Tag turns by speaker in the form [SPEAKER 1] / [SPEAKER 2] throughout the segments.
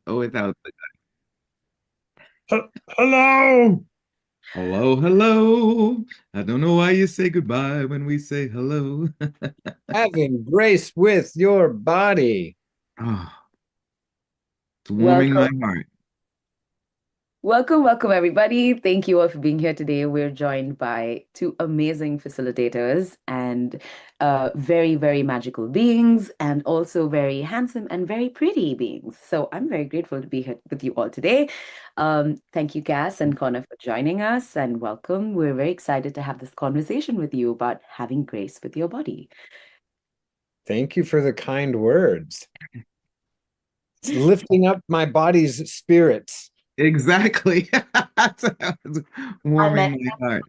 [SPEAKER 1] or without the
[SPEAKER 2] Hello.
[SPEAKER 1] hello, hello. I don't know why you say goodbye when we say hello.
[SPEAKER 2] Having grace with your body.
[SPEAKER 1] Oh, it's warming
[SPEAKER 3] Welcome,
[SPEAKER 1] my heart.
[SPEAKER 3] welcome, everybody. Thank you all for being here today. We're joined by two amazing facilitators and very, very magical beings, and also very handsome and very pretty beings. So I'm very grateful to be here with you all today. Thank you, Cass and Connor, for joining us, and welcome. We're very excited to have this conversation with you about having grace with your body.
[SPEAKER 2] Thank you for the kind words. It's lifting up my body's spirits.
[SPEAKER 1] Exactly. That was
[SPEAKER 3] I meant.
[SPEAKER 1] warming my heart.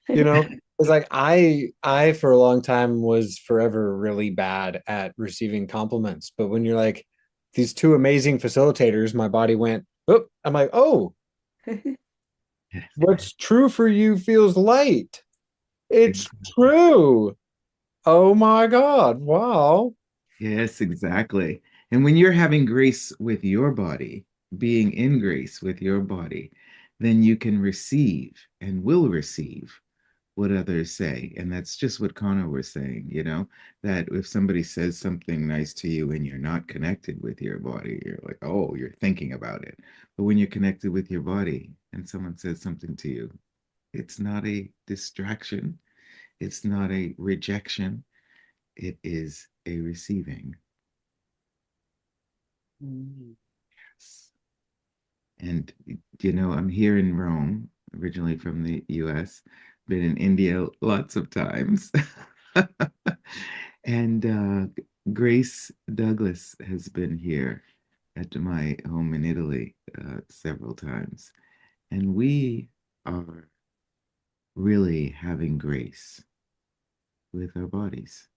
[SPEAKER 2] You know, it's like I for a long time was forever really bad at receiving compliments. But when you're like these two amazing facilitators, my body went, oh, I'm like, oh, what's true for you feels light. It's true. Oh my God. Wow.
[SPEAKER 1] Yes, exactly. And when you're having grace with your body, being in grace with your body, then you can receive and will receive what others say. And that's just what Connor was saying, that if somebody says something nice to you and you're not connected with your body, you're like, oh, you're thinking about it. But when you're connected with your body and someone says something to you, it's not a distraction, it's not a rejection, it is a receiving.
[SPEAKER 3] Mm.
[SPEAKER 1] Yes. And, I'm here in Rome, originally from the US, been in India lots of times. And Grace Douglas has been here at my home in Italy several times. And we are really having grace with our bodies.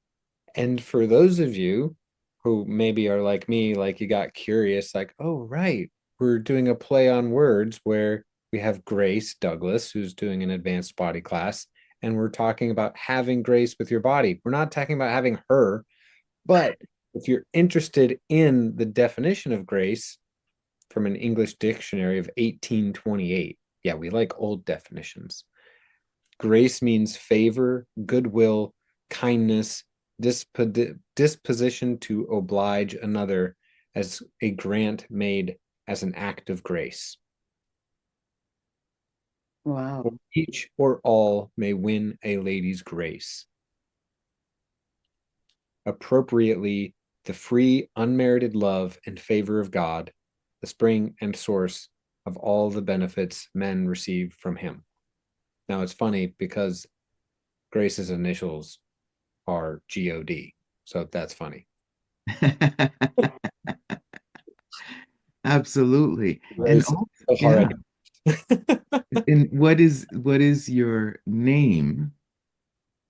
[SPEAKER 2] And for those of you who maybe are like me, like you got curious, like, oh, right, we're doing a play on words where we have Grace Douglas, who's doing an advanced body class, and we're talking about having grace with your body. We're not talking about having her, but if you're interested in the definition of grace from an English dictionary of 1828, yeah, we like old definitions. Grace means favor, goodwill, kindness, disposition to oblige another as a grant made as an act of grace. Or
[SPEAKER 3] Wow.
[SPEAKER 2] each or all may win a lady's grace. Appropriately, the free, unmerited love and favor of God, the spring and source of all the benefits men receive from him. Now, it's funny because Grace's initials are God. So that's funny.
[SPEAKER 1] Absolutely. And
[SPEAKER 2] Grace
[SPEAKER 1] also, yeah.
[SPEAKER 2] already.
[SPEAKER 1] And what is your name,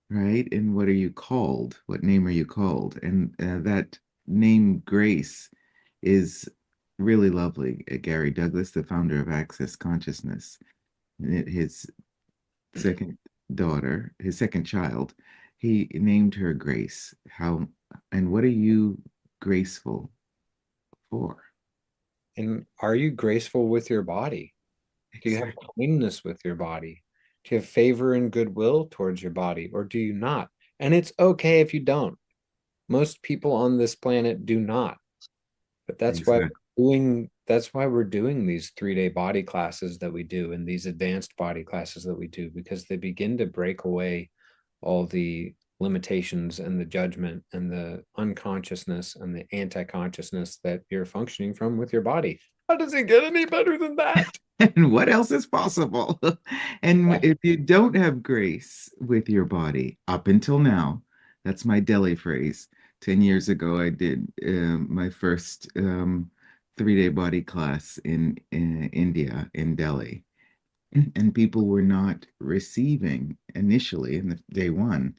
[SPEAKER 1] right? And what are you called? What name are you called? And that name Grace is really lovely. Gary Douglas, the founder of Access Consciousness, his second daughter, his second child, he named her Grace. How and what are you graceful for?
[SPEAKER 2] And are you graceful with your body? Do you have
[SPEAKER 1] Exactly.
[SPEAKER 2] kindness with your body? Do you have favor and goodwill towards your body, or do you not? And it's okay if you don't. Most people on this planet do not. But
[SPEAKER 1] Exactly.
[SPEAKER 2] that's why we're doing these 3-day body classes that we do and these advanced body classes that we do, because they begin to break away all the limitations and the judgment and the unconsciousness and the anti-consciousness that you're functioning from with your body. How does it get any better than that?
[SPEAKER 1] And what else is possible? And
[SPEAKER 2] Yeah.
[SPEAKER 1] if you don't have grace with your body, up until now, that's my Delhi phrase. 10 years ago, I did my first 3-day body class in India, in Delhi. And people were not receiving initially in the day one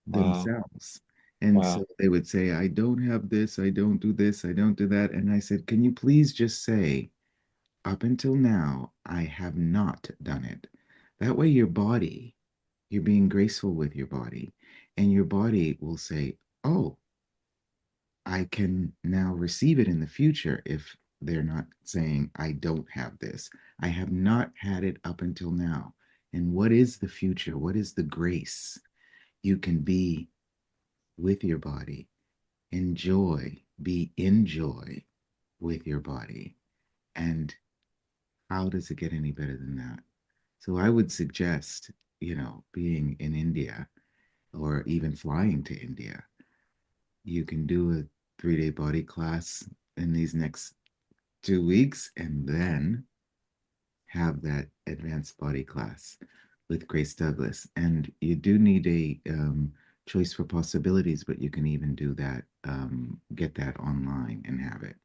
[SPEAKER 2] Wow.
[SPEAKER 1] themselves. And
[SPEAKER 2] Wow.
[SPEAKER 1] so they would say, I don't have this, I don't do this, I don't do that. And I said, can you please just say, up until now, I have not done it. That way, you're being graceful with your body, and your body will say, oh, I can now receive it in the future if they're not saying, I don't have this. I have not had it up until now. And what is the future? What is the grace you can be with your body? Enjoy, be in joy with your body. And how does it get any better than that? So I would suggest, being in India or even flying to India, you can do a 3-day body class in these next 2 weeks and then have that advanced body class with Grace Douglas. And you do need a choice for possibilities, but you can even do that, get that online and have it.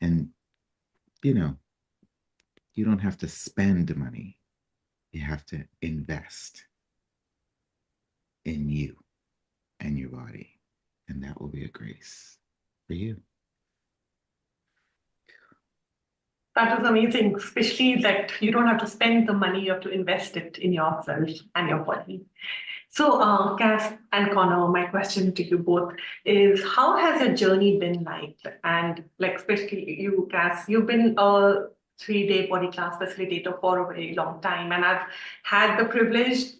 [SPEAKER 1] And, you don't have to spend money. You have to invest in you and your body. And that will be a grace for you.
[SPEAKER 4] That was amazing, especially that you don't have to spend the money, you have to invest it in yourself and your body. So, Cass and Connor, my question to you both is, how has your journey been like? And like, especially you, Cass, you've been a 3-day body class facilitator for a very long time, and I've had the privilege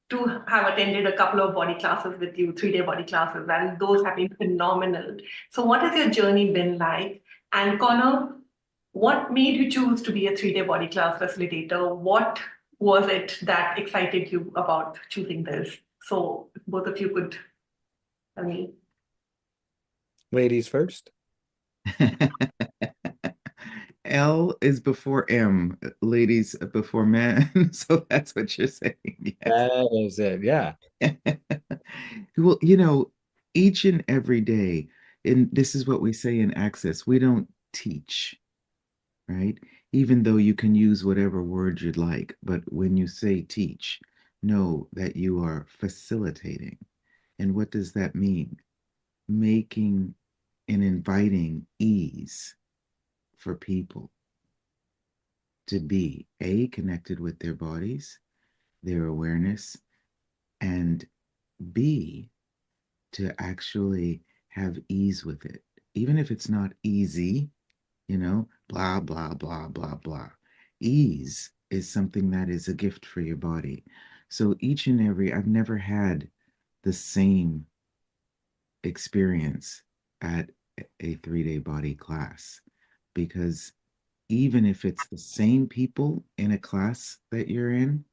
[SPEAKER 4] to have attended a couple of body classes with you, 3-day body classes, and those have been phenomenal. So what has your journey been like? And Connor, what made you choose to be a 3-day body class facilitator? What was it that excited you about choosing this? So both of you could tell me.
[SPEAKER 2] Ladies first.
[SPEAKER 1] L is before M, ladies before men. So that's what you're saying. Yes.
[SPEAKER 2] That is it. Yeah.
[SPEAKER 1] Well, each and every day, and this is what we say in Access, we don't teach, right? Even though you can use whatever word you'd like, but when you say teach, know that you are facilitating. And what does that mean? Making and inviting ease for people to be connected with their bodies, their awareness, and B, to actually have ease with it. Even if it's not easy, blah, blah, blah, blah, blah. Ease is something that is a gift for your body. So I've never had the same experience at a 3-day body class, because even if it's the same people in a class that you're in,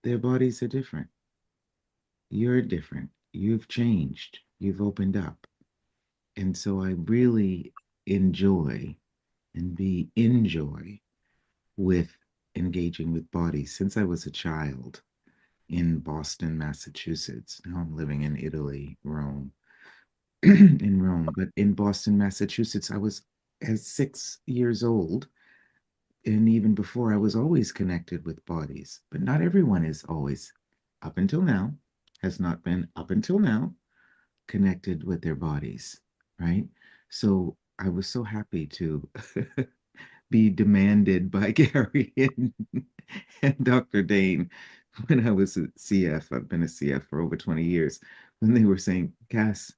[SPEAKER 1] their bodies are different. You're different. You've changed. You've opened up. And so I really enjoy and be in joy with engaging with bodies since I was a child in Boston, Massachusetts. Now I'm living in Italy, Rome, in Rome. But in Boston, Massachusetts, I was at 6 years old. And even before, I was always connected with bodies. But not everyone is always, up until now, has not been up until now connected with their bodies, right? So I was so happy to be demanded by Gary and Dr. Dane when I was a CF. I've been a CF for over 20 years. When they were saying, Cass,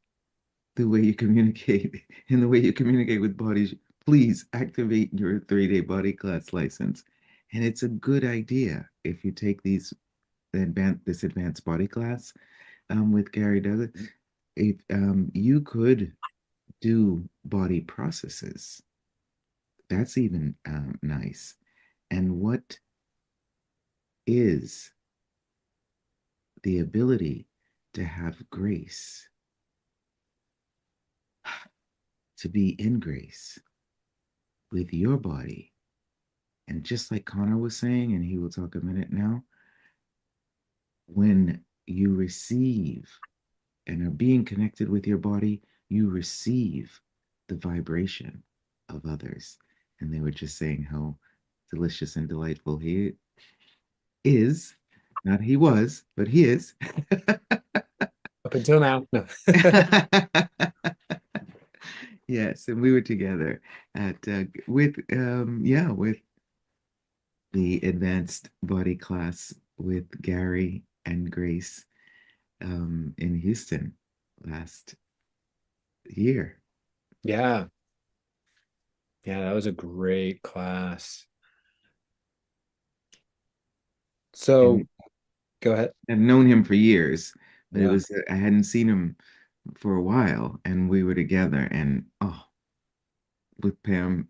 [SPEAKER 1] the way you communicate and the way you communicate with bodies, please activate your 3-day body class license. And it's a good idea if you take this advanced body class with Gary Douglas. If you could do body processes, that's even nice. And what is the ability to have grace, to be in grace with your body? And just like Connor was saying, and he will talk a minute now, when you receive and are being connected with your body, you receive the vibration of others. And they were just saying how delicious and delightful he is. Not he was, but he is.
[SPEAKER 2] Up until now. No.
[SPEAKER 1] Yes, and we were together at with the advanced body class with Gary and Grace in Houston last year.
[SPEAKER 2] Yeah. Yeah, that was a great class. So
[SPEAKER 1] And
[SPEAKER 2] go ahead.
[SPEAKER 1] I've known him for years, but it
[SPEAKER 2] Yeah.
[SPEAKER 1] was I hadn't seen him for a while, and we were together, and oh, with Pam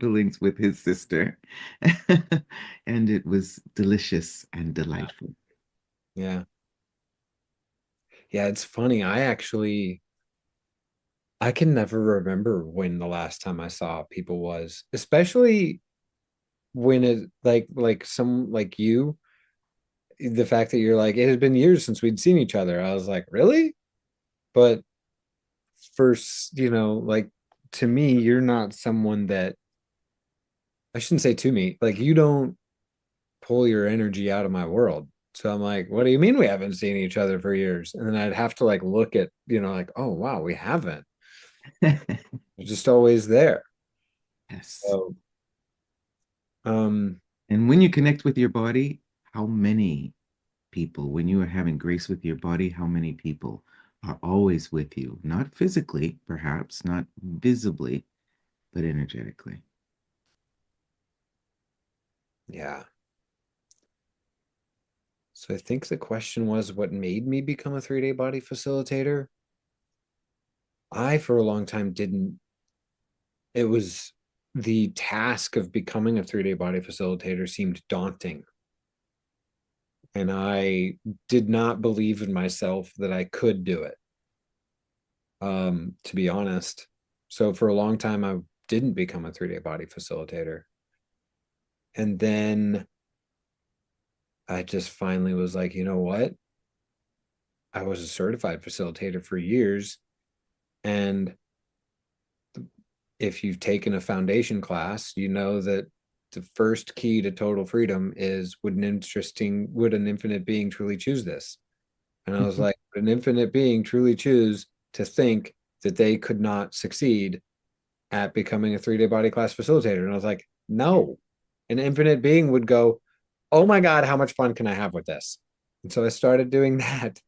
[SPEAKER 1] links with his sister, and it was delicious and delightful.
[SPEAKER 2] Yeah. Yeah, it's funny. I can never remember when the last time I saw people was, especially when it like some like you, the fact that you're like, it has been years since we'd seen each other. I was like, really? But first, like to me, you're not someone that I shouldn't say to me, like you don't pull your energy out of my world. So I'm like, what do you mean we haven't seen each other for years? And then I'd have to like look at, like, oh wow, we haven't. It's just always there.
[SPEAKER 1] Yes.
[SPEAKER 2] So um
[SPEAKER 1] And when you connect with your body, how many people, when you are having grace with your body, how many people are always with you? Not physically, perhaps, not visibly, but energetically.
[SPEAKER 2] yeah. So I think the question was what made me become a 3-day body facilitator? I for a long time didn't. It was the task of becoming a 3-day body facilitator seemed daunting. And I did not believe in myself that I could do it. To be honest. So for a long time, I didn't become a 3-day body facilitator. And then I just finally was like, you know what? I was a certified facilitator for years. And if you've taken a foundation class, you know that the first key to total freedom is would an infinite being truly choose this? And I was like, would an infinite being truly choose to think that they could not succeed at becoming a 3-day body class facilitator? And I was like, no. An infinite being would go, oh my God, how much fun can I have with this? And so I started doing that.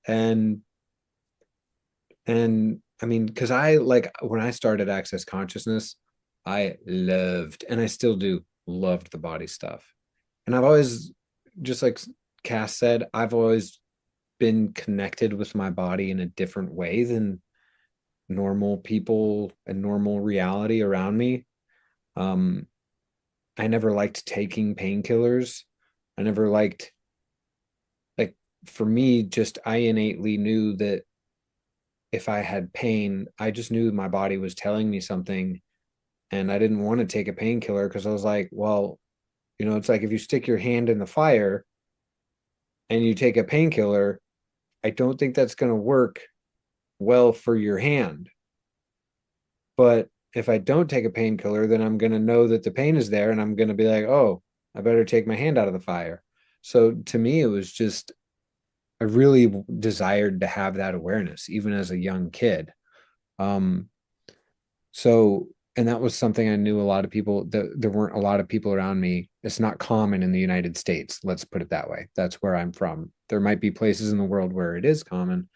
[SPEAKER 2] And I mean, because I like when I started Access Consciousness, I loved, and I still do, loved the body stuff. And I've always, just like Cass said, I've always been connected with my body in a different way than normal people and normal reality around me. Um, I never liked taking painkillers. I never liked, like, for me, just I innately knew that if I had pain, I just knew my body was telling me something. And I didn't want to take a painkiller because I was like, well, it's like if you stick your hand in the fire and you take a painkiller, I don't think that's going to work well for your hand. But if I don't take a painkiller, then I'm going to know that the pain is there and I'm going to be like, oh, I better take my hand out of the fire. So to me, it was just, I really desired to have that awareness, even as a young kid. Um, so, and that was something I knew a lot of people, that there weren't a lot of people around me. It's not common in the United States. Let's put it that way. That's where I'm from. There might be places in the world where it is common,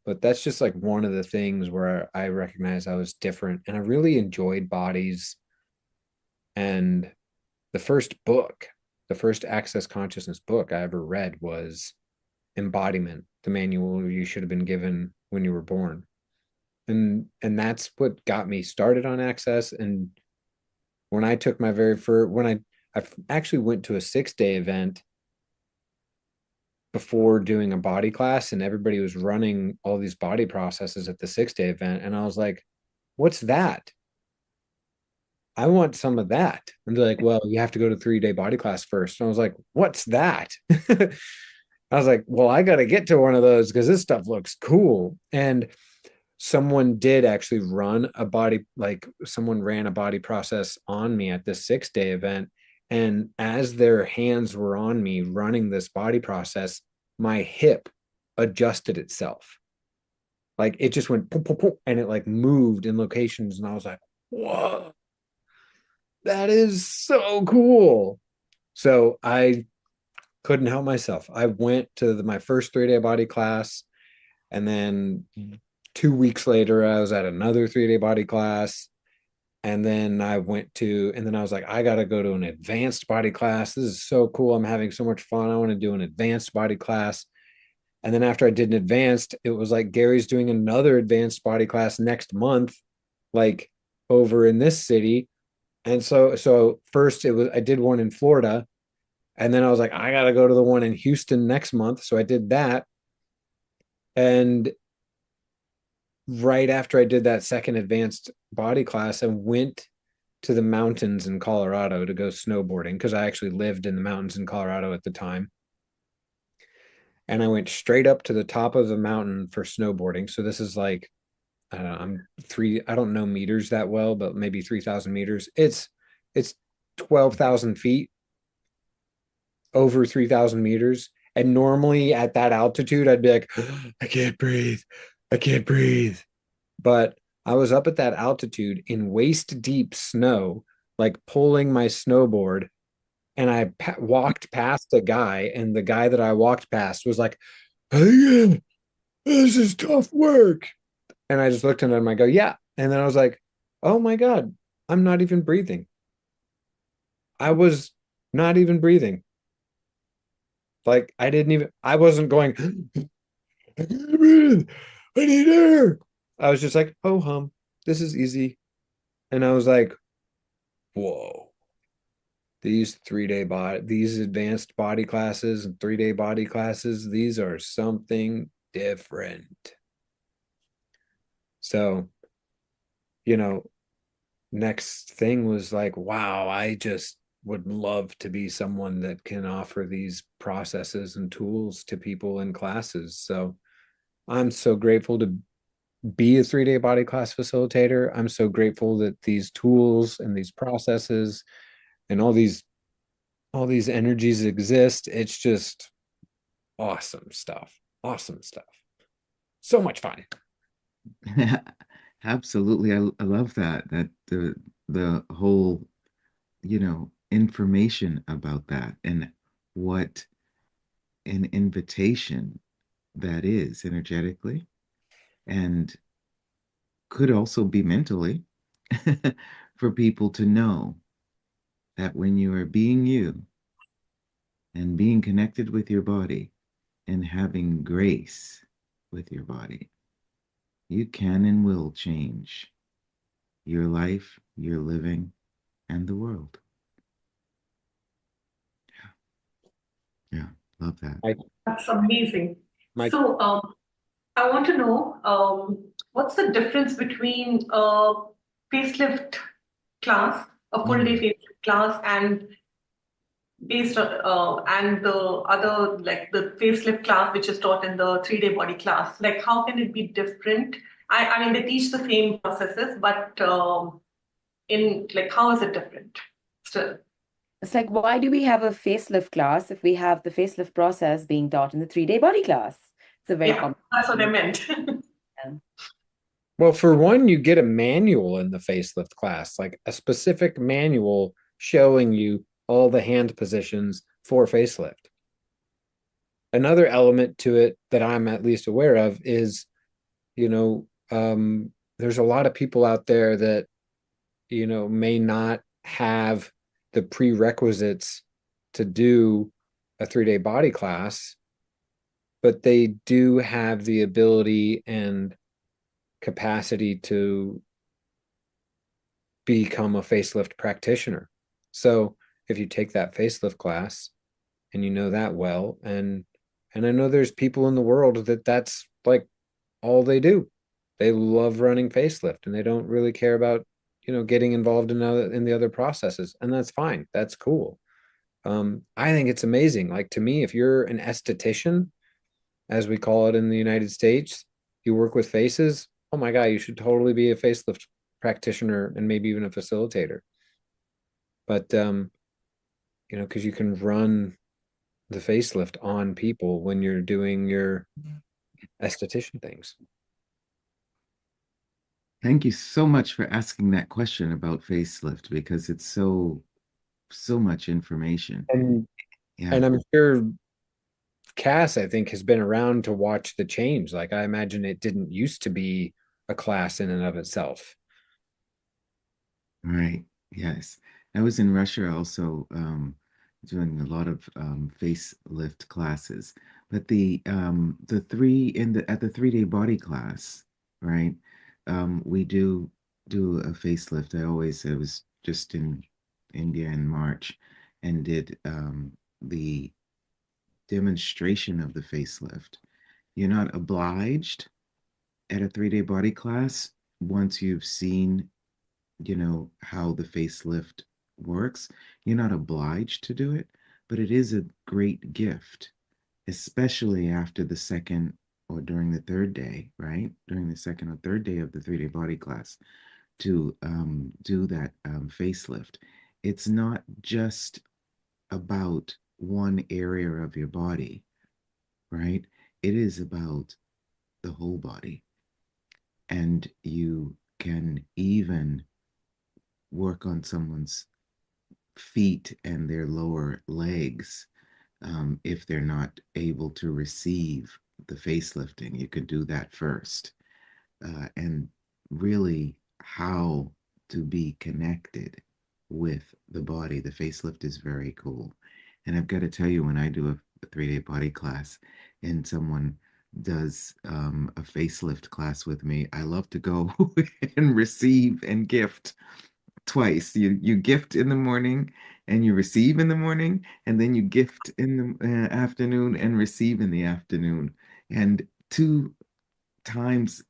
[SPEAKER 2] but that's just like one of the things where I recognized I was different and I really enjoyed bodies. And the first Access Consciousness book I ever read was Embodiment, the manual you should have been given when you were born. And that's what got me started on Access. And when I took my very first, I actually went to a 6-day event before doing a body class, and everybody was running all these body processes at the 6-day event. And I was like, what's that? I want some of that. And they're like, well, you have to go to 3-day body class first. And I was like, what's that? I was like, well, I got to get to one of those because this stuff looks cool. And someone did actually someone ran a body process on me at this 6-day event. And as their hands were on me running this body process, my hip adjusted itself. Like it just went poof, poof, poof, and it like moved in locations. And I was like, whoa, that is so cool. So I couldn't help myself. I went to my first 3-day body class. And then 2 weeks later, I was at another 3-day body class. And then I was like, I got to go to an advanced body class. This is so cool. I'm having so much fun. I want to do an advanced body class. And then after I did an advanced, it was like, Gary's doing another advanced body class next month, like over in this city. And so first I did one in Florida, and then I was like, I got to go to the one in Houston next month. So I did that. And right after I did that second advanced body class, I went to the mountains in Colorado to go snowboarding, because I actually lived in the mountains in Colorado at the time. And I went straight up to the top of the mountain for snowboarding. So this is like, I don't know, I don't know meters that well, but maybe 3,000 meters. It's 12,000 feet, over 3,000 meters. And normally at that altitude, I'd be like, I can't breathe. I can't breathe. But I was up at that altitude in waist deep snow, like pulling my snowboard. And I walked past a guy, and the guy that I walked past was like, hey, this is tough work. And I just looked at him, I go, yeah. And then I was like, oh my God, I'm not even breathing. I was not even breathing. Like I wasn't going, I can't breathe. I need air. I was just like, oh, this is easy. And I was like, whoa. These advanced body classes and 3-day body classes, these are something different. So, next thing was like, wow, I just would love to be someone that can offer these processes and tools to people in classes. So I'm so grateful to be a 3-day body class facilitator. I'm so grateful that these tools and these processes and all these energies exist. It's just awesome stuff. Awesome stuff. So much fun.
[SPEAKER 1] Absolutely. I love that the whole, information about that, and what an invitation that is energetically, and could also be mentally, for people to know that when you are being you and being connected with your body and having grace with your body, you can and will change your life, your living, and the world. Yeah, love that.
[SPEAKER 4] That's amazing.
[SPEAKER 2] My-
[SPEAKER 4] So, I want to know what's the difference between a facelift class, a full day facelift class, and and the other, like the facelift class which is taught in the 3-day body class. Like, how can it be different? I mean, they teach the same processes, but in like, how is it different still?
[SPEAKER 3] It's like, why do we have a facelift class if we have the facelift process being taught in the 3-day body class? It's a very
[SPEAKER 4] Yeah, that's what I meant.
[SPEAKER 3] Yeah.
[SPEAKER 2] Well, for one, you get a manual in the facelift class, like a specific manual showing you all the hand positions for facelift. Another element to it that I'm at least aware of is, there's a lot of people out there that, may not have the prerequisites to do a 3-day body class, but they do have the ability and capacity to become a facelift practitioner. So if you take that facelift class and you know that well, and I know there's people in the world that's like all they do. They love running facelift, and they don't really care about, getting involved in the other processes, and that's fine. That's cool. I think it's amazing. Like, to me, if you're an esthetician, as we call it in the United States, you work with faces, oh my God, you should totally be a facelift practitioner and maybe even a facilitator. But because you can run the facelift on people when you're doing your esthetician things.
[SPEAKER 1] Thank you so much for asking that question about facelift, because it's so much information.
[SPEAKER 2] And
[SPEAKER 1] Yeah.
[SPEAKER 2] and I'm sure Cass, I think, has been around to watch the change. Like, I imagine it didn't used to be a class in and of itself.
[SPEAKER 1] Right. Yes. I was in Russia also doing a lot of facelift classes. But the three in the at the 3 day body class, right? We do a facelift. I was just in India in March and did the demonstration of the facelift. You're not obliged at a 3 day body class once you've seen, how the facelift works. You're not obliged to do it, but it is a great gift, especially after the second or during the third day, right? During the second or third day of the 3 day body class to do that facelift. It's not just about one area of your body, right? It is about the whole body. And you can even work on someone's feet and their lower legs if they're not able to receive the facelifting. You could do that first. And really, how to be connected with the body. The facelift is very cool. And I've got to tell you, when I do a 3 day body class and someone does a facelift class with me, I love to go and receive and gift twice. You gift in the morning and you receive in the morning, and then you gift in the afternoon and receive in the afternoon. And 2 times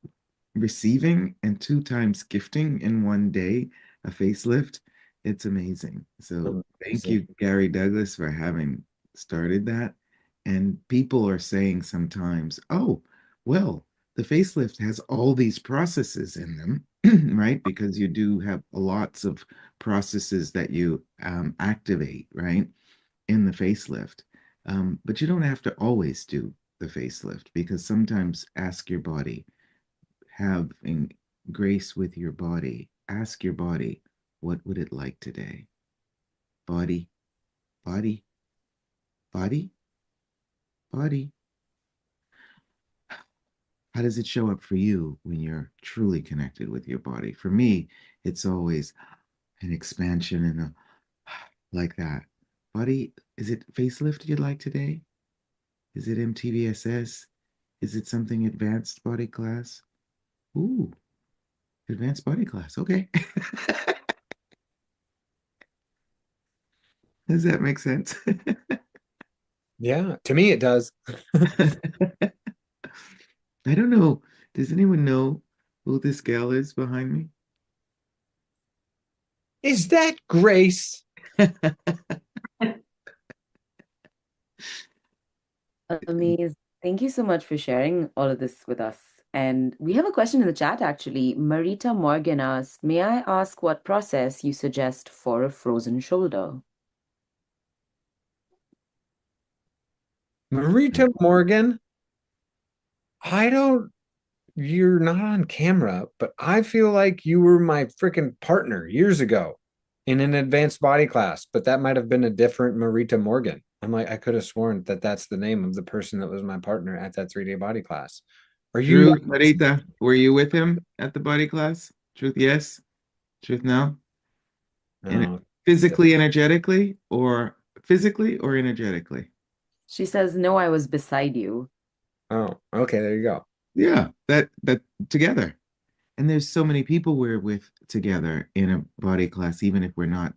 [SPEAKER 1] receiving and 2 times gifting in one day, a facelift. It's amazing. So thank
[SPEAKER 2] Amazing.
[SPEAKER 1] you, Gary Douglas, for having started that. And people are saying sometimes, oh, well, the facelift has all these processes in them, right? Because you do have lots of processes that you activate, right, in the facelift. But you don't have to always do the facelift, because sometimes ask your body, having grace with your body. Ask your body, what would it like today? Body, body, body, body. How does it show up for you when you're truly connected with your body? For me, it's always an expansion and a like that. Body, is it facelift you'd like today? Is it MTVSS? Is it something advanced body class? Ooh, advanced body class. Okay. Does that make sense?
[SPEAKER 2] Yeah, to me it does.
[SPEAKER 1] I don't know. Does anyone know who this gal is behind me?
[SPEAKER 2] Is that Grace?
[SPEAKER 3] Amazing. Thank you so much for sharing all of this with us. And we have a question in the chat actually. Marita Morgan asked, may I ask what process you suggest for a frozen shoulder?
[SPEAKER 2] Marita Morgan, you're not on camera, but I feel like you were my freaking partner years ago in an advanced body class, but that might have been a different Marita Morgan. I'm like, I could have sworn that that's the name of the person that was my partner at that 3 day body class. Are you?
[SPEAKER 1] Truth, Marita, were you with him at the body class? Truth, yes. Truth, no.
[SPEAKER 2] Oh,
[SPEAKER 1] Physically, energetically, or physically or energetically?
[SPEAKER 3] She says, no, I was beside you.
[SPEAKER 2] oh, okay, there you go.
[SPEAKER 1] Yeah, that together. And there's so many people we're with together in a body class, even if we're not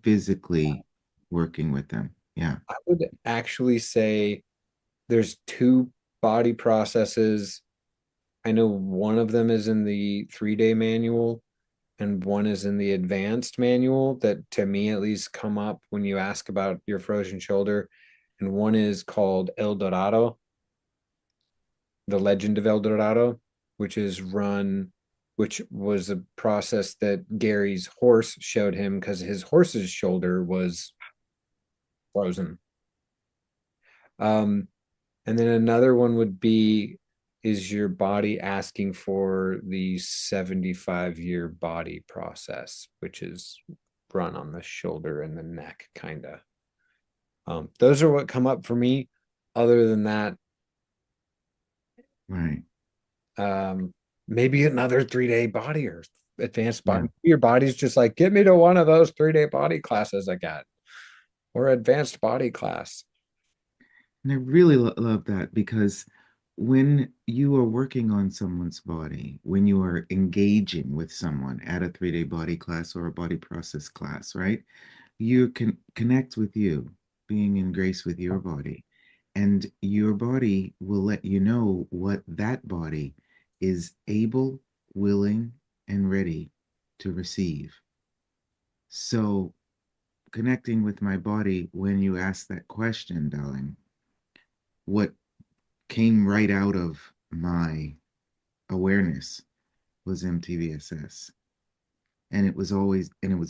[SPEAKER 1] physically working with them. Yeah.
[SPEAKER 2] I would actually say there's 2 body processes. I know one of them is in the 3 day manual and one is in the advanced manual that, to me at least, come up when you ask about your frozen shoulder. And one is called El Dorado, the Legend of El Dorado, which was a process that Gary's horse showed him because his horse's shoulder was frozen. And then another one would be, is your body asking for the 75-year body process, which is run on the shoulder and the neck, kind of. Those are what come up for me. Other than that,
[SPEAKER 1] Right.
[SPEAKER 2] maybe another 3 day body earth advanced
[SPEAKER 1] Yeah.
[SPEAKER 2] body. Your body's just like, get me to one of those 3-day body classes I got, or advanced body class.
[SPEAKER 1] And I really love that, because when you are working on someone's body, when you are engaging with someone at a 3-day body class or a body process class, right? You can connect with you, being in grace with your body. And your body will let you know what that body is able, willing, and ready to receive. So, connecting with my body, when you ask that question, darling, what came right out of my awareness was MTVSS. And it was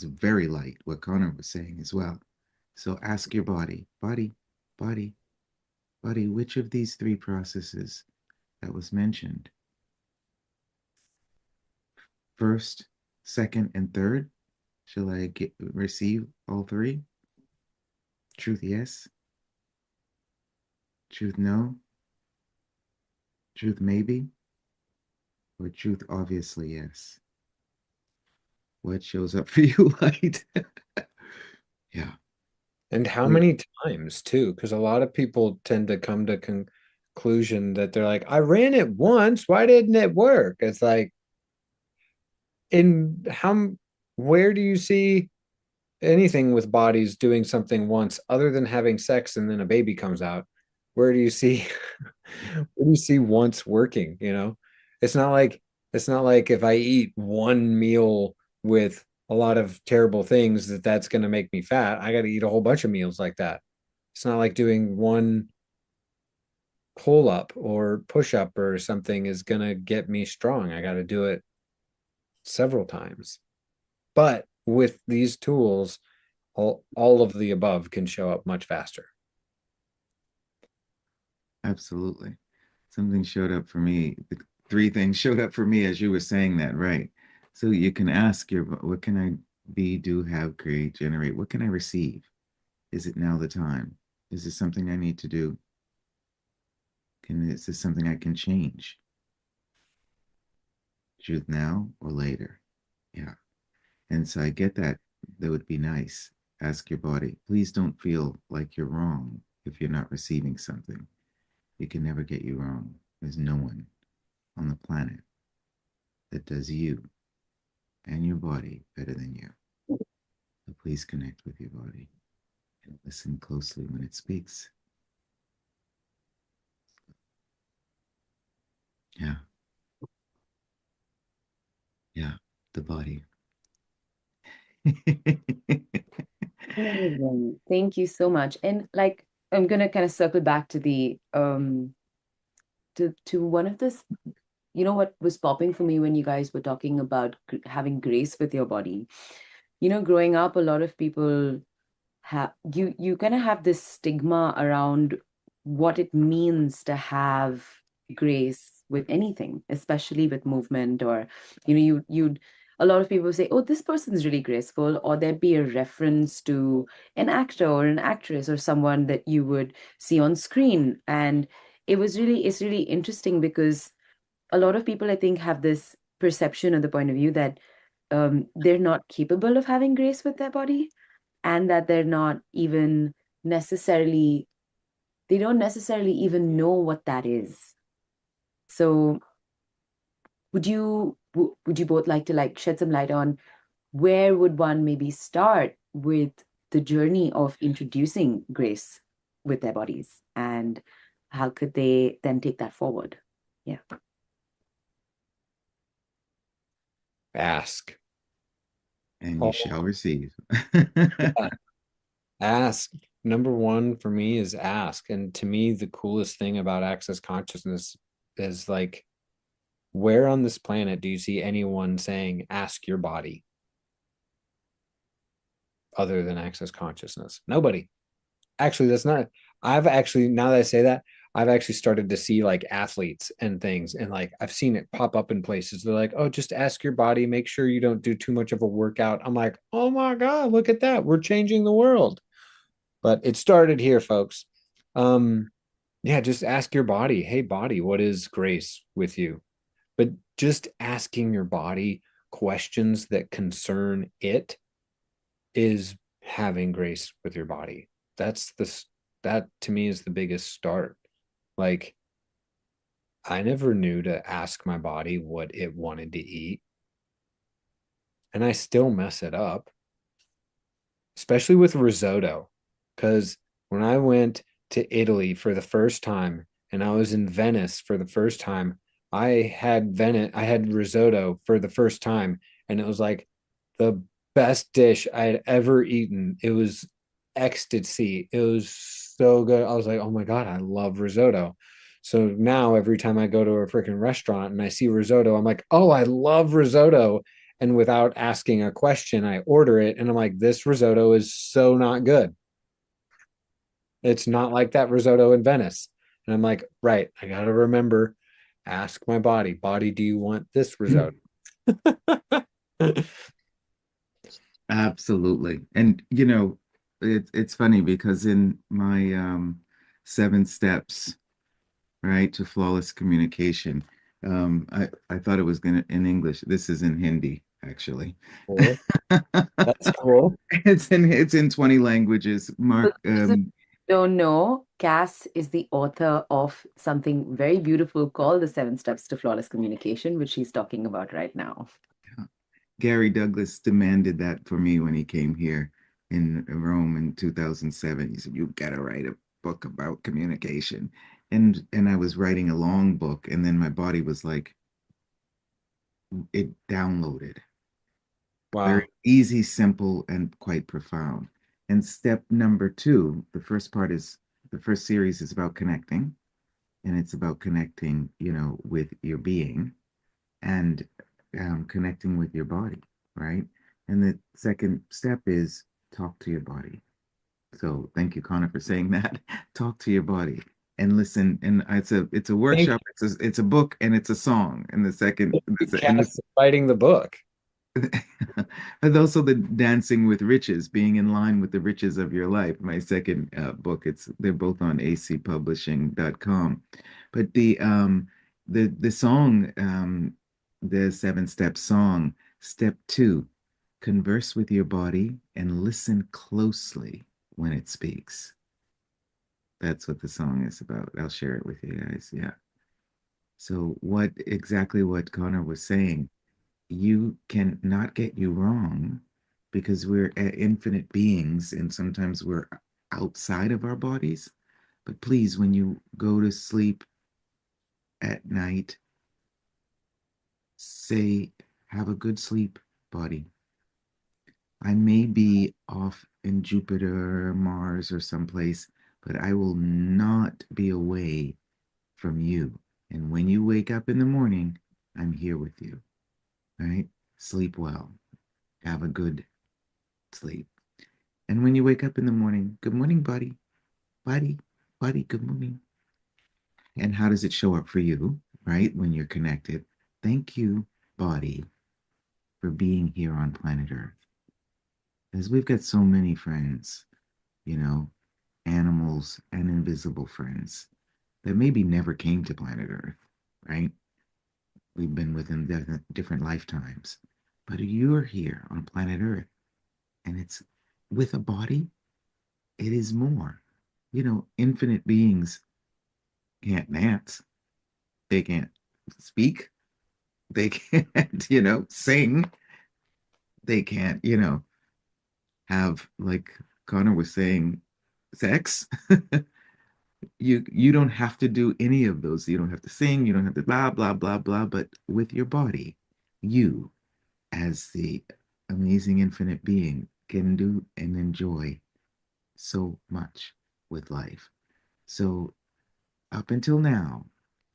[SPEAKER 1] very light, what Connor was saying as well. So ask your body, body, body, body, which of these 3 processes that was mentioned, first, second, and third, shall I receive all 3? Truth, yes. Truth, no. Truth, maybe. Or truth, obviously, yes. What shows up for you, light? Yeah.
[SPEAKER 2] And how many times too? Because a lot of people tend to come to conclusion that they're like, I ran it once, why didn't it work? It's like, where do you see anything with bodies doing something once other than having sex and then a baby comes out? Where do you see once working? It's not like if I eat one meal with a lot of terrible things that's going to make me fat. I got to eat a whole bunch of meals like that. It's not like doing one pull up or push up or something is going to get me strong. I got to do it several times. But with these tools, all of the above can show up much faster.
[SPEAKER 1] Absolutely. Something showed up for me. 3 things showed up for me as you were saying that, right? So you can ask what can I be, do, have, create, generate? What can I receive? Is it now the time? Is this something I need to do? Is this something I can change? Truth now or later? Yeah. And so I get that. That would be nice. Ask your body. Please don't feel like you're wrong if you're not receiving something. It can never get you wrong. There's no one on the planet that does you and your body better than you. So please connect with your body and listen closely when it speaks. Yeah. Yeah. The body.
[SPEAKER 3] Amazing. Thank you so much. And like, I'm gonna kind of circle back to the to one of this, what was popping for me when you guys were talking about having grace with your body. Growing up, a lot of people have you kind of have this stigma around what it means to have grace with anything, especially with movement, or you'd a lot of people say, oh, this person's really graceful, or there'd be a reference to an actor or an actress or someone that you would see on screen. And it's really interesting, because a lot of people, I think, have this perception or the point of view that they're not capable of having grace with their body, and that they're not even necessarily, they don't necessarily even know what that is. So would you both like to shed some light on where would one maybe start with the journey of introducing grace with their bodies, and how could they then take that forward? Yeah.
[SPEAKER 2] Ask.
[SPEAKER 1] And you shall receive.
[SPEAKER 2] Yeah. Ask. Number 1 for me is ask. And to me, the coolest thing about access consciousness is like, where on this planet do you see anyone saying, ask your body, other than access consciousness? Nobody. Actually, that's not. I've actually, now that I say that, I've actually started to see like athletes and things, and like I've seen it pop up in places. They're like, oh, just ask your body, make sure you don't do too much of a workout. I'm like, oh my God, look at that. We're changing the world. But it started here, folks. Yeah, just ask your body, hey body, what is grace with you? But just asking your body questions that concern it is having grace with your body. That to me is the biggest start. Like, I never knew to ask my body what it wanted to eat, and I still mess it up, especially with risotto. Because when I went to Italy for the first time and I was in Venice for the first time, I had risotto for the first time, and it was like the best dish I had ever eaten. It was ecstasy. It was so good. I was like, oh my God, I love risotto. So now every time I go to a freaking restaurant and I see risotto, I'm like, oh, I love risotto. And without asking a question, I order it. And I'm like, this risotto is so not good. It's not like that risotto in Venice. And I'm like, right, I got to remember, ask my body, do you want this risotto?
[SPEAKER 1] Absolutely. And you know, it's funny because in my 7 steps, right, to flawless communication, I thought it was gonna in English. This is in Hindi, actually.
[SPEAKER 2] Cool. That's cool.
[SPEAKER 1] It's in 20 languages.
[SPEAKER 3] For
[SPEAKER 1] Mark,
[SPEAKER 3] those who don't know, Cass is the author of something very beautiful called The 7 Steps to Flawless Communication, which she's talking about right now.
[SPEAKER 1] Gary Douglas demanded that for me when he came here in Rome in 2007. He said, "You gotta write a book about communication." And I was writing a long book, and then my body was like, it downloaded.
[SPEAKER 2] Wow.
[SPEAKER 1] Very easy, simple, and quite profound. And step number 2, the first series is about connecting, and it's about connecting, with your being and connecting with your body, right? And the second step is talk to your body. So thank you, Connor, for saying that. Talk to your body and listen. And it's a workshop. It's a book and it's a song. And the second,
[SPEAKER 2] Cass writing the book.
[SPEAKER 1] and also the dancing with riches, being in line with the riches of your life. My second book. They're both on acpublishing.com. But the song, the 7 step song, step 2, converse with your body and listen closely when it speaks. That's what the song is about. I'll share it with you guys. Yeah. So exactly what Connor was saying, you can not get you wrong because we're infinite beings and sometimes we're outside of our bodies. But please, when you go to sleep at night, say, have a good sleep, body. I may be off in Jupiter or Mars or someplace, but I will not be away from you. And when you wake up in the morning, I'm here with you. Right? Sleep well. Have a good sleep. And when you wake up in the morning, good morning, buddy. Buddy, good morning. And how does it show up for you, right? When you're connected. Thank you, body, for being here on planet Earth. Because we've got so many friends, animals and invisible friends that maybe never came to planet Earth, right? We've been within different lifetimes. But you're here on planet Earth, and it's with a body, it is more. Infinite beings can't dance. They can't speak. They can't, sing. They can't, have, like Connor was saying, sex. You don't have to do any of those. You don't have to sing. You don't have to blah, blah, blah, blah. But with your body, you, as the amazing infinite being, can do and enjoy so much with life. So up until now,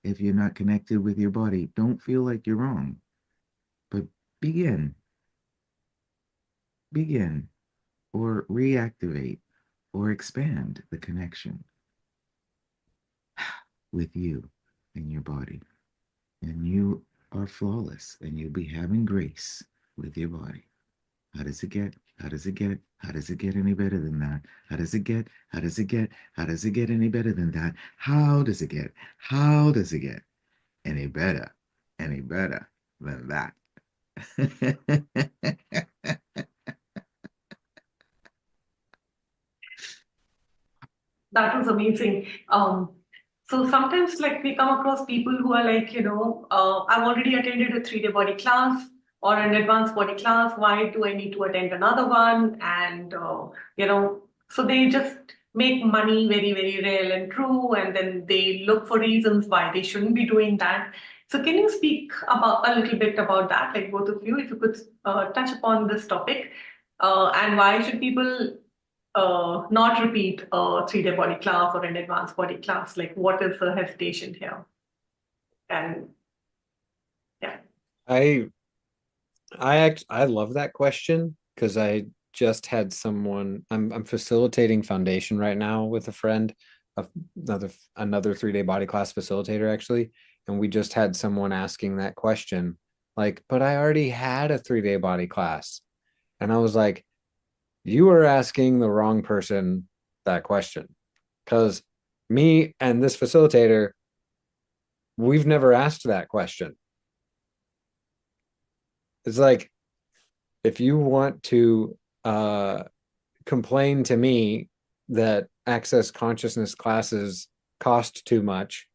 [SPEAKER 1] if you're not connected with your body, don't feel like you're wrong. But begin or reactivate or expand the connection with you and your body. And you are flawless and you'll be having grace with your body. How does it get? How does it get? How does it get any better than that? How does it get? How does it get? How does it get any better than that? How does it get? How does it get any better? Any better than that?
[SPEAKER 4] That was amazing. So sometimes like we come across people who are like, I've already attended a 3-day body class or an advanced body class. Why do I need to attend another one? And, so they just make money very, very real and true. And then they look for reasons why they shouldn't be doing that. So can you speak about a little bit about that, like both of you, if you could touch upon this topic, and why should people not repeat a 3-day body class or an advanced body class? Like, what is the hesitation here? And yeah.
[SPEAKER 2] I love that question because I just had someone. I'm facilitating foundation right now with a friend, another 3-day body class facilitator actually, and we just had someone asking that question, like, but I already had a 3-day body class, and I was like, you are asking the wrong person that question, because me and this facilitator, we've never asked that question. It's like, if you want to complain to me that access consciousness classes cost too much,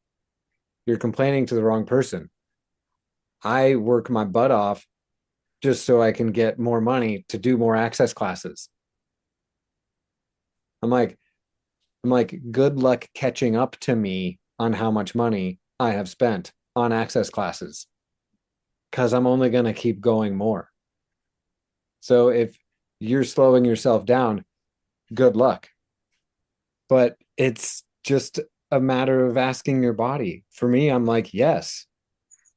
[SPEAKER 2] you're complaining to the wrong person. I work my butt off just so I can get more money to do more access classes. I'm like, good luck catching up to me on how much money I have spent on access classes, because I'm only going to keep going more. So if you're slowing yourself down, good luck. But it's just a matter of asking your body. For me, I'm like, yes,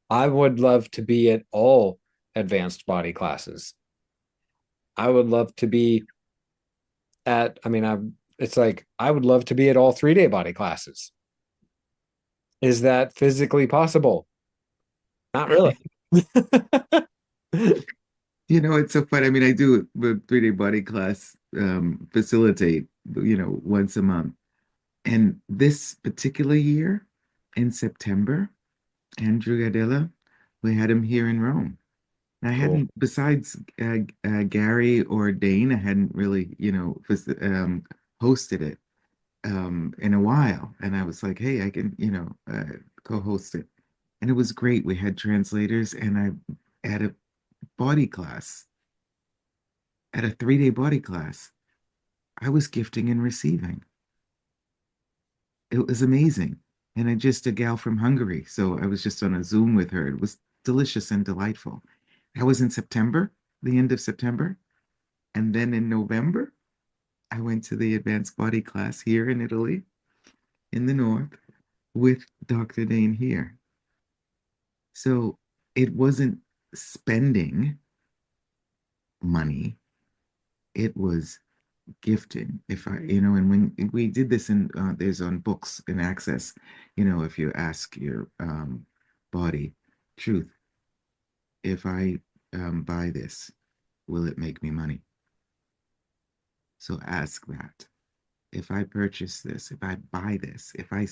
[SPEAKER 2] I would love to be at all advanced body classes. I would love to be at, it's like, I would love to be at all 3-day body classes. Is that physically possible? Not really.
[SPEAKER 1] It's so fun. I mean, I do a 3-day body class, facilitate, once a month. And this particular year in September, Andrew Gadella, we had him here in Rome. I
[SPEAKER 2] Cool.
[SPEAKER 1] hadn't, besides Gary or Dane, I hadn't really, hosted it in a while. And I was like, hey, I can, co-host it. And it was great. We had translators, and I had a body class, at a 3-day body class. I was gifting and receiving. It was amazing. And a gal from Hungary. So I was just on a Zoom with her. It was delicious and delightful. That was in September, the end of September. And then in November, I went to the advanced body class here in Italy, in the north, with Dr. Dane here. So it wasn't spending money, it was gifting. If I, and when we did this there's on books in Access, if you ask your body, truth, if I buy this, will it make me money? So ask that. If I purchase this, if I buy this, if I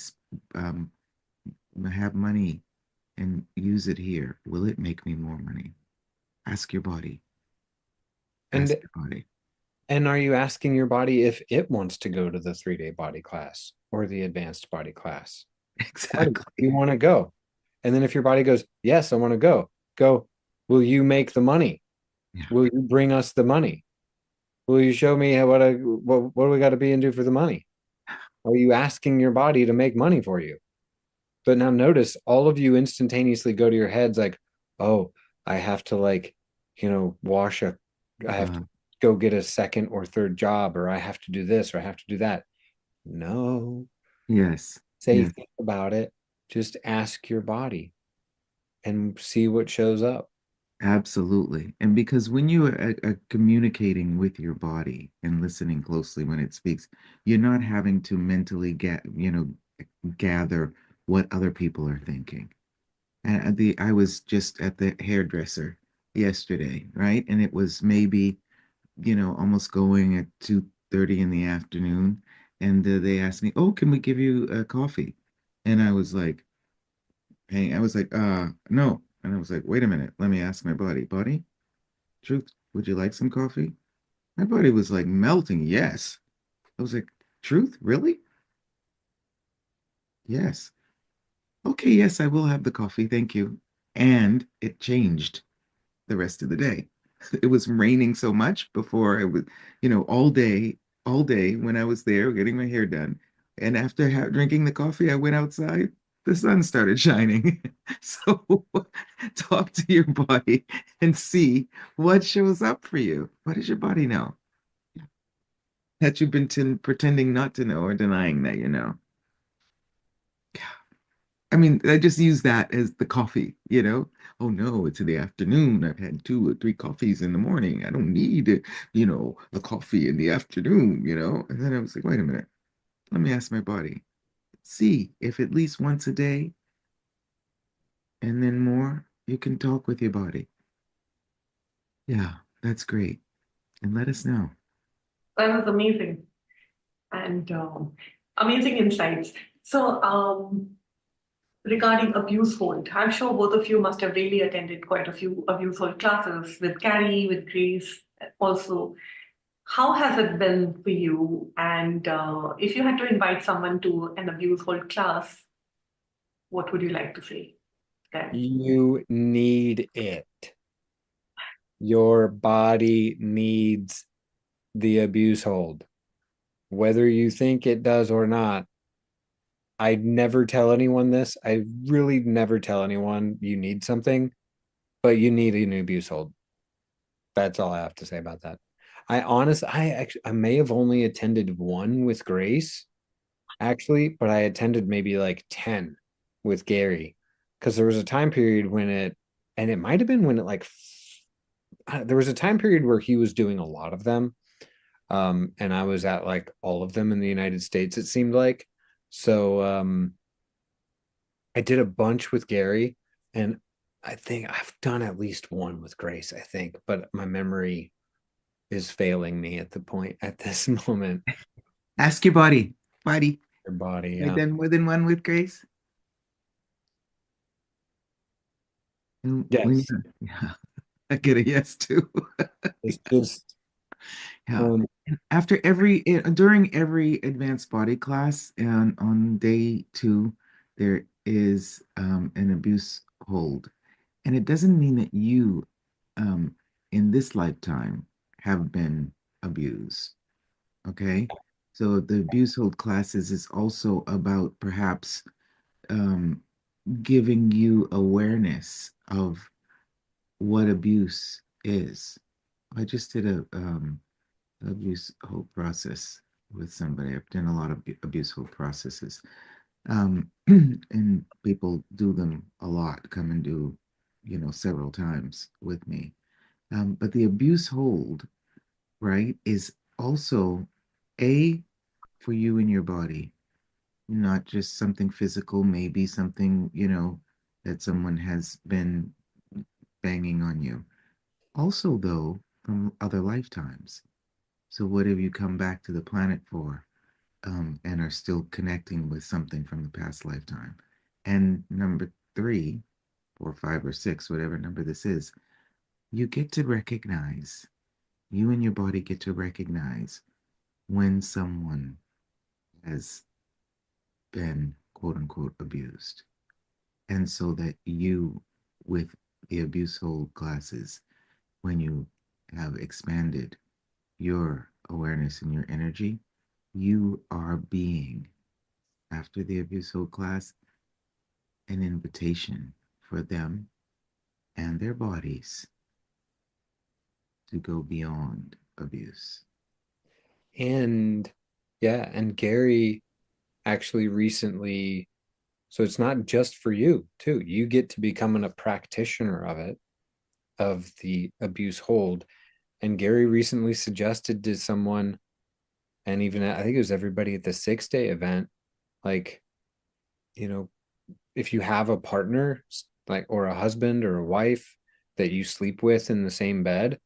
[SPEAKER 1] have money and use it here, will it make me more money? Ask your body. Ask your body.
[SPEAKER 2] And are you asking your body if it wants to go to the 3-day body class or the advanced body class?
[SPEAKER 1] Exactly.
[SPEAKER 2] You want to go. And then if your body goes, yes, I want to go, will you make the money?
[SPEAKER 1] Yeah.
[SPEAKER 2] Will you bring us the money? Will you show me what do we got to be and do for the money? Are you asking your body to make money for you? But now notice, all of you instantaneously go to your heads like, oh, I have to I have to go get a second or third job, or I have to do this, or I have to do that. No.
[SPEAKER 1] Yes.
[SPEAKER 2] Think about it. Just ask your body and see what shows up.
[SPEAKER 1] Absolutely. And because when you are communicating with your body and listening closely when it speaks, you're not having to mentally gather what other people are thinking. And I was just at the hairdresser yesterday, right? And it was maybe, almost going at 2:30 in the afternoon. And they asked me, oh, can we give you a coffee? And I was like, hey, no, And I was like, wait a minute, let me ask my body. Body, truth, would you like some coffee? My body was like melting. Yes. I was like, truth, really? Yes. Okay, yes, I will have the coffee. Thank you. And it changed the rest of the day. It was raining so much before I was, all day when I was there getting my hair done. And after drinking the coffee, I went outside. The sun started shining. So talk to your body and see what shows up for you. What does your body know that you've been pretending not to know or denying that you know? I mean, I just use that as the coffee, you know? Oh no, it's in the afternoon. I've had 2 or 3 coffees in the morning. I don't need, a coffee in the afternoon, you know? And then I was like, wait a minute. Let me ask my body. See if at least once a day and then more, you can talk with your body. Yeah, that's great. And let us know.
[SPEAKER 4] That was amazing and amazing insights. So, regarding abuse hold, I'm sure both of you must have really attended quite a few abuse hold classes with Carrie, with Grace also. How has it been for you? And if you had to invite someone to an abuse hold class, what would you like to say then?
[SPEAKER 2] You need it. Your body needs the abuse hold. Whether you think it does or not, I never tell anyone this. I really never tell anyone you need something, but you need an abuse hold. That's all I have to say about that. I may have only attended one with Grace, actually, but I attended maybe like 10 with Gary, because there was a time period when and it might have been when there was a time period where he was doing a lot of them. And I was at like all of them in the United States, it seemed like. So I did a bunch with Gary, and I think I've done at least one with Grace, I think, but my memory is failing me at this moment.
[SPEAKER 1] Ask your body. Body,
[SPEAKER 2] Your body,
[SPEAKER 1] have you
[SPEAKER 2] yeah.
[SPEAKER 1] done more than one with Grace? And when
[SPEAKER 2] Yes.
[SPEAKER 1] yeah, I get a yes too.
[SPEAKER 2] It's just
[SPEAKER 1] Yeah. After during every advanced body class and on day 2, there is an abuse hold. And it doesn't mean that you in this lifetime have been abused. Okay. So the abuse hold classes is also about perhaps um, giving you awareness of what abuse is. I just did a abuse hold process with somebody. I've done a lot of abuse hold processes. And people do them a lot, come and do, several times with me. But the abuse hold, right, is also a for you and your body, not just something physical, maybe something, that someone has been banging on you. Also, though, from other lifetimes. So, what have you come back to the planet for? And are still connecting with something from the past lifetime. And number 3, 4, 5, or 6, whatever number this is, you get to recognize, you and your body get to recognize when someone has been quote unquote abused. And so that you, with the abuse hold classes, when you have expanded your awareness and your energy, you are being, after the abuse hold class, an invitation for them and their bodies to go beyond abuse.
[SPEAKER 2] and yeah, and Gary actually recently, so it's not just for you too. You get to becoming a practitioner of it, of the abuse hold. And Gary recently suggested to someone, and even I think it was everybody at the 6-day event, like, if you have a partner, like, or a husband or a wife that you sleep with in the same bed,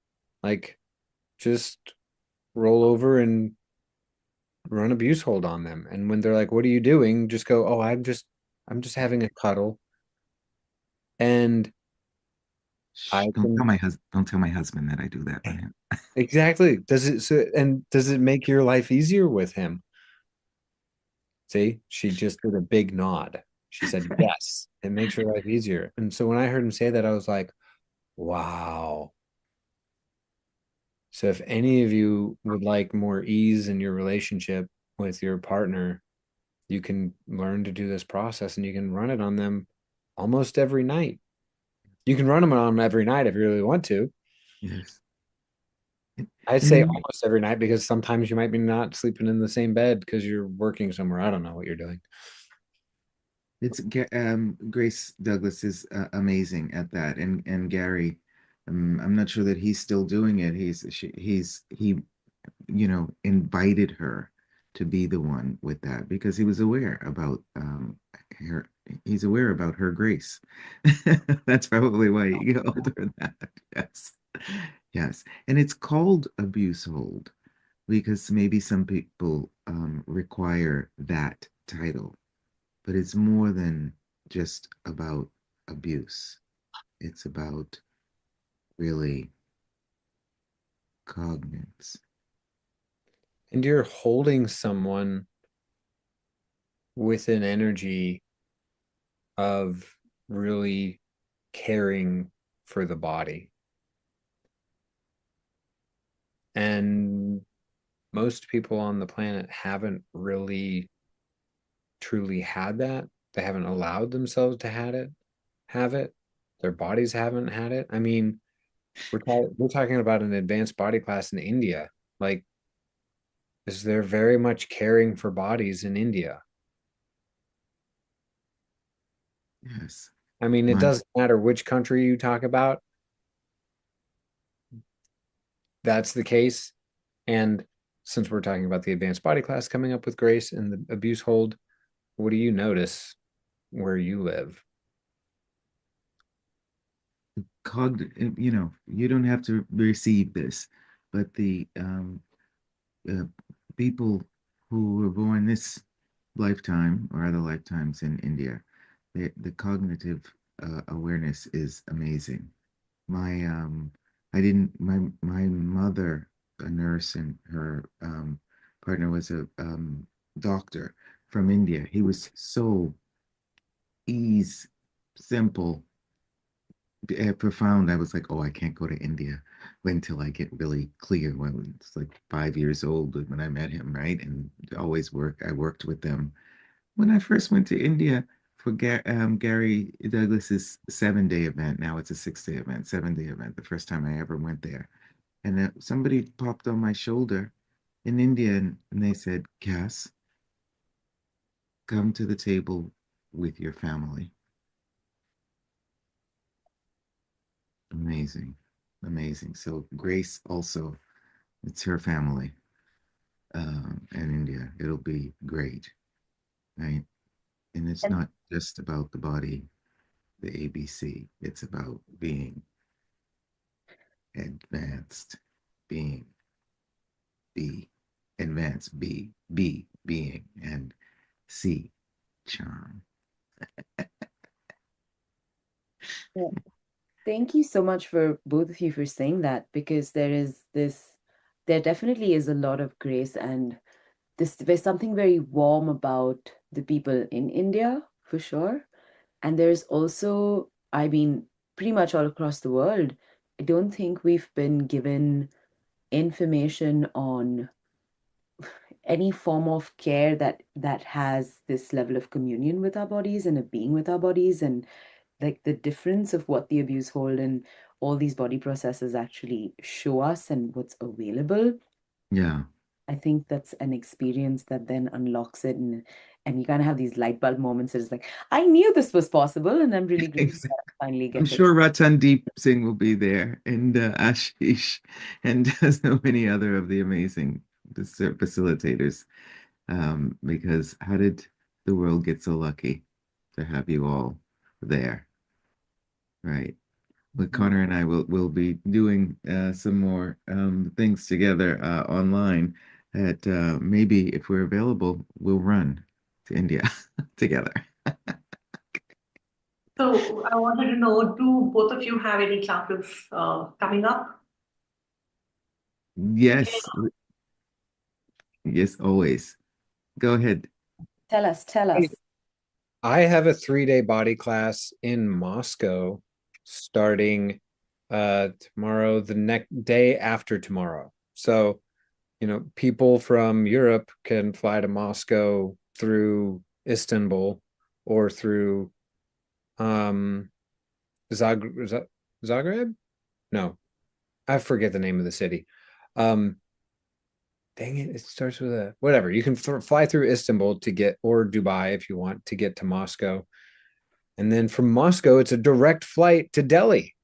[SPEAKER 2] like, just roll over and run abuse hold on them. And when they're like, what are you doing? Just go, oh, I'm just having a cuddle. And
[SPEAKER 1] Shh,
[SPEAKER 2] I
[SPEAKER 1] don't tell
[SPEAKER 2] can
[SPEAKER 1] my husband. Don't tell my husband that I do that with him.
[SPEAKER 2] exactly. Does it make your life easier with him? See, she just did a big nod. She said, yes, it makes your life easier. And so when I heard him say that, I was like, wow. So if any of you would like more ease in your relationship with your partner, you can learn to do this process and you can run it on them almost every night. You can run them on them every night if you really want to.
[SPEAKER 1] Yes.
[SPEAKER 2] I'd
[SPEAKER 1] And
[SPEAKER 2] say
[SPEAKER 1] then
[SPEAKER 2] almost every night because sometimes you might be not sleeping in the same bed because you're working somewhere. I don't know what you're doing.
[SPEAKER 1] Grace Douglas is amazing at that, and Gary, I'm not sure that he's still doing it. He invited her to be the one with that because he was aware about her. He's aware about her grace. That's probably why he called her that. Yes, yes, and it's called abuse hold because maybe some people require that title, but it's more than just about abuse. It's about really cognizance.
[SPEAKER 2] And you're holding someone with an energy of really caring for the body. And most people on the planet haven't really truly had that. They haven't allowed themselves to have it. Their bodies haven't had it. I mean, we're talking about an advanced body class in India. Like, is there very much caring for bodies in India?
[SPEAKER 1] Yes.
[SPEAKER 2] I mean, it
[SPEAKER 1] My
[SPEAKER 2] doesn't matter which country you talk about, that's the case. And since we're talking about the advanced body class coming up with grace and the abuse hold, what do you notice where you live?
[SPEAKER 1] you don't have to receive this, but the uh, people who were born this lifetime or other lifetimes in India, the cognitive awareness is amazing. My I didn't my mother, a nurse, and her partner was a doctor from India. He was so ease, simple, profound. I was like, oh, I can't go to India until I get really clear. When it's like 5 years old when I met him, right? And I worked with them. When I first went to India for Gary Douglas's 7 day event, now it's a 6 day event, 7 day event, the first time I ever went there. And somebody popped on my shoulder in India and they said, Cass, come to the table with your family. Amazing. Amazing. So Grace also, it's her family in India. It'll be great, right? And it's
[SPEAKER 3] And
[SPEAKER 1] not just about the body, the ABC. It's about being advanced, being be advanced, be being, and C charm.
[SPEAKER 3] yeah, thank you so much for both of you for saying that because there definitely is a lot of grace and there's something very warm about the people in India for sure. And there's also, I mean, pretty much all across the world, I don't think we've been given information on any form of care that has this level of communion with our bodies and a being with our bodies and like the difference of what the abuse hold and all these body processes actually show us and what's available.
[SPEAKER 1] Yeah,
[SPEAKER 3] I think that's an experience that then unlocks it and you kind of have these light bulb moments. It's like, I knew this was possible, and I'm really grateful
[SPEAKER 1] exactly.
[SPEAKER 3] that I finally
[SPEAKER 1] I'm
[SPEAKER 3] get to.
[SPEAKER 1] sure Ratan Deep Singh will be there, and Ashish, and so many other of the amazing facilitators. Because how did the world get so lucky to have you all there, right? But Connor and I will be doing some more things together online. That maybe if we're available, we'll run to India together.
[SPEAKER 4] So I wanted to know, do both of you have any classes coming up?
[SPEAKER 1] Yes. Yes, always. Go ahead.
[SPEAKER 3] Tell us, tell us.
[SPEAKER 2] I have a 3-day body class in Moscow starting tomorrow, the next day after tomorrow. So, people from Europe can fly to Moscow through Istanbul or through Zagreb? No, I forget the name of the city. Dang it, it starts with a whatever. You can fly through Istanbul to get, or Dubai if you want to get to Moscow. And then from Moscow, it's a direct flight to Delhi.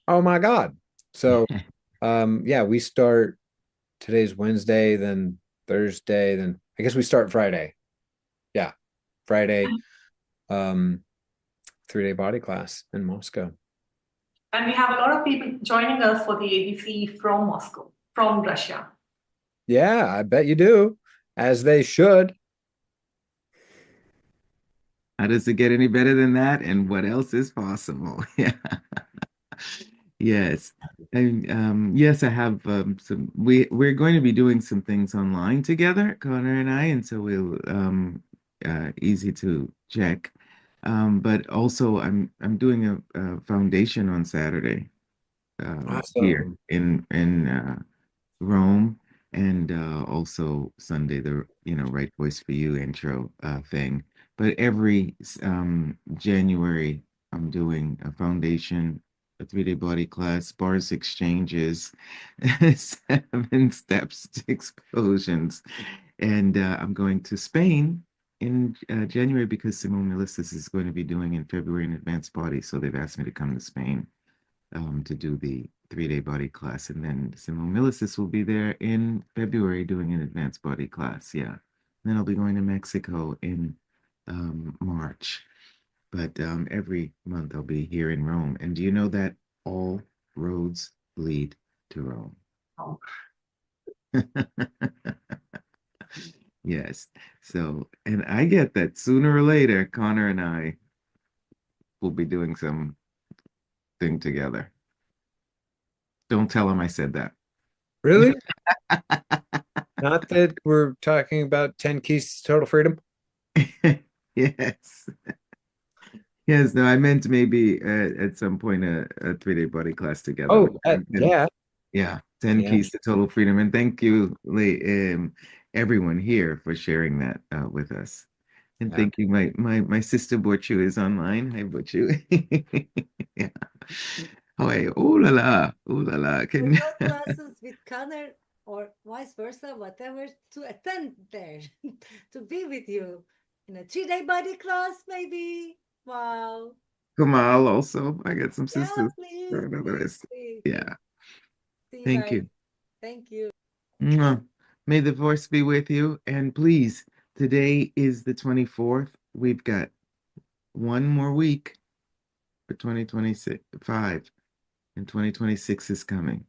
[SPEAKER 2] Oh my God. So yeah, we start, today's Wednesday, then Thursday, then I guess we start Friday. Yeah, Friday, 3-day body class in Moscow.
[SPEAKER 4] And we have a lot of people joining us for the ABC from Moscow, from Russia.
[SPEAKER 2] Yeah, I bet you do, as they should.
[SPEAKER 1] How does it get any better than that? And what else is possible? Yeah. Yes. And yes, I have some we're going to be doing some things online together, Connor and I, and so we'll easy to check. But also I'm doing a foundation on Saturday here
[SPEAKER 2] Awesome.
[SPEAKER 1] in Rome, and also Sunday, the Right Voice for You intro thing. But every January, I'm doing a foundation, a 3-day body class, bars exchanges, 7 steps to explosions, and I'm going to Spain in January because Simone Melissus is going to be doing in February an advanced body, so they've asked me to come to Spain to do the 3-day body class. And then Simone Milicis will be there in February doing an advanced body class. Yeah. And then I'll be going to Mexico in March. But every month I'll be here in Rome. And do you know that all roads lead to Rome?
[SPEAKER 4] Oh.
[SPEAKER 1] Yes. So, and I get that sooner or later, Connor and I will be doing some thing together. Don't tell him I said that.
[SPEAKER 2] Really? Not that we're talking about 10 keys to total freedom?
[SPEAKER 1] Yes. Yes, no, I meant maybe at some point a 3-day body class together.
[SPEAKER 2] Oh, yeah.
[SPEAKER 1] Yeah, 10
[SPEAKER 2] Yeah.
[SPEAKER 1] keys to total freedom. And thank you, everyone here for sharing that with us. And
[SPEAKER 2] Yeah.
[SPEAKER 1] thank you, my sister Borchu is online. Hi, Borchu. Yeah. Hi, oh la la, oh la la.
[SPEAKER 5] To go classes with Connor or vice versa, whatever, to attend there, to be with you in a 3-day body class, maybe. Wow.
[SPEAKER 1] Kamal also. I got some
[SPEAKER 5] Yeah,
[SPEAKER 1] sisters.
[SPEAKER 5] please, please.
[SPEAKER 1] Yeah.
[SPEAKER 5] See you
[SPEAKER 1] Thank
[SPEAKER 5] guys.
[SPEAKER 1] you.
[SPEAKER 5] Thank you.
[SPEAKER 1] Mwah. May the force be with you. And please, today is the 24th. We've got one more week for 2025, and 2026 is coming.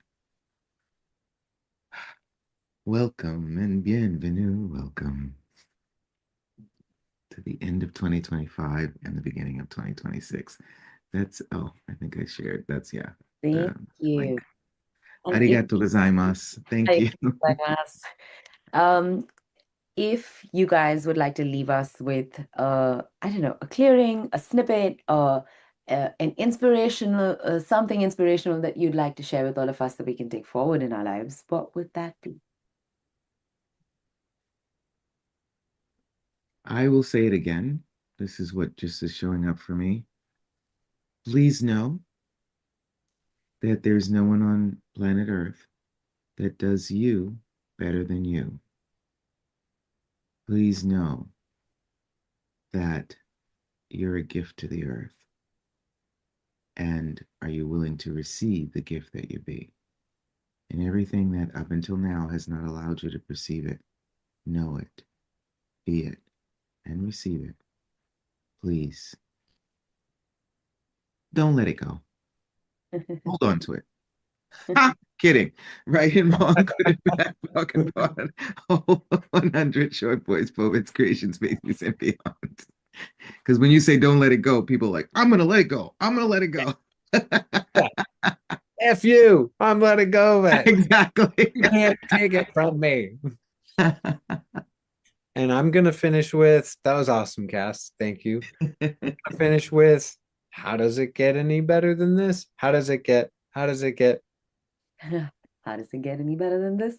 [SPEAKER 1] Welcome and bienvenue. Welcome to the end of 2025 and the beginning of 2026. That's, oh, I think I shared. That's, yeah.
[SPEAKER 3] Thank you.
[SPEAKER 1] Link.
[SPEAKER 3] And
[SPEAKER 1] Arigato gozaimasu. Thank you.
[SPEAKER 3] If you guys would like to leave us with, I don't know, a clearing, a snippet, or an inspirational, something inspirational that you'd like to share with all of us that we can take forward in our lives, what would that be?
[SPEAKER 1] I will say it again. This is what just is showing up for me. Please know that there's no one on planet Earth that does you better than you. Please know that you're a gift to the earth. And are you willing to receive the gift that you be? And everything that up until now has not allowed you to perceive it, know it, be it, and receive it. Please. Don't let it go. Hold on to it. Kidding. Right and wrong, good and bad, talking about 100 short voice poets, creations, babies, and beyond. Because when you say don't let it go, people are like, I'm going to let it go. I'm going to let it go.
[SPEAKER 2] F you. I'm letting go of it.
[SPEAKER 1] Exactly.
[SPEAKER 2] You can't take it from me. And I'm going to finish with, that was awesome, Cass. Thank you. Finish with, how does it get any better than this? How does it get?
[SPEAKER 3] How does it get any better than this?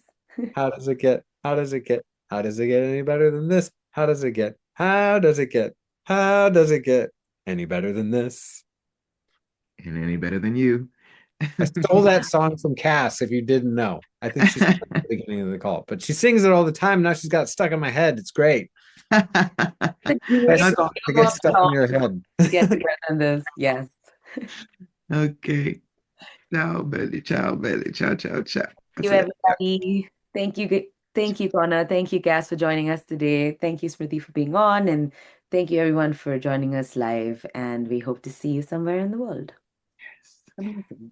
[SPEAKER 2] How does it get? How does it get? How does it get any better than this? How does it get? How does it get? How does it get any better than this?
[SPEAKER 1] And any better than you.
[SPEAKER 2] I stole that song from Cass, if you didn't know. I think she's at the beginning of the call, but she sings it all the time. Now she's got it stuck in my head. It's great. Best song to get stuck in your head.
[SPEAKER 3] Get better than this. Yes.
[SPEAKER 1] Okay. Ciao, belly. Ciao, belly. Ciao, ciao, ciao.
[SPEAKER 3] Thank you, everybody. Thank you. Thank you, Connor. Thank you, Cass, for joining us today. Thank you, Smriti, for being on. And thank you, everyone, for joining us live. And we hope to see you somewhere in the world.
[SPEAKER 1] Yes.
[SPEAKER 3] Amazing.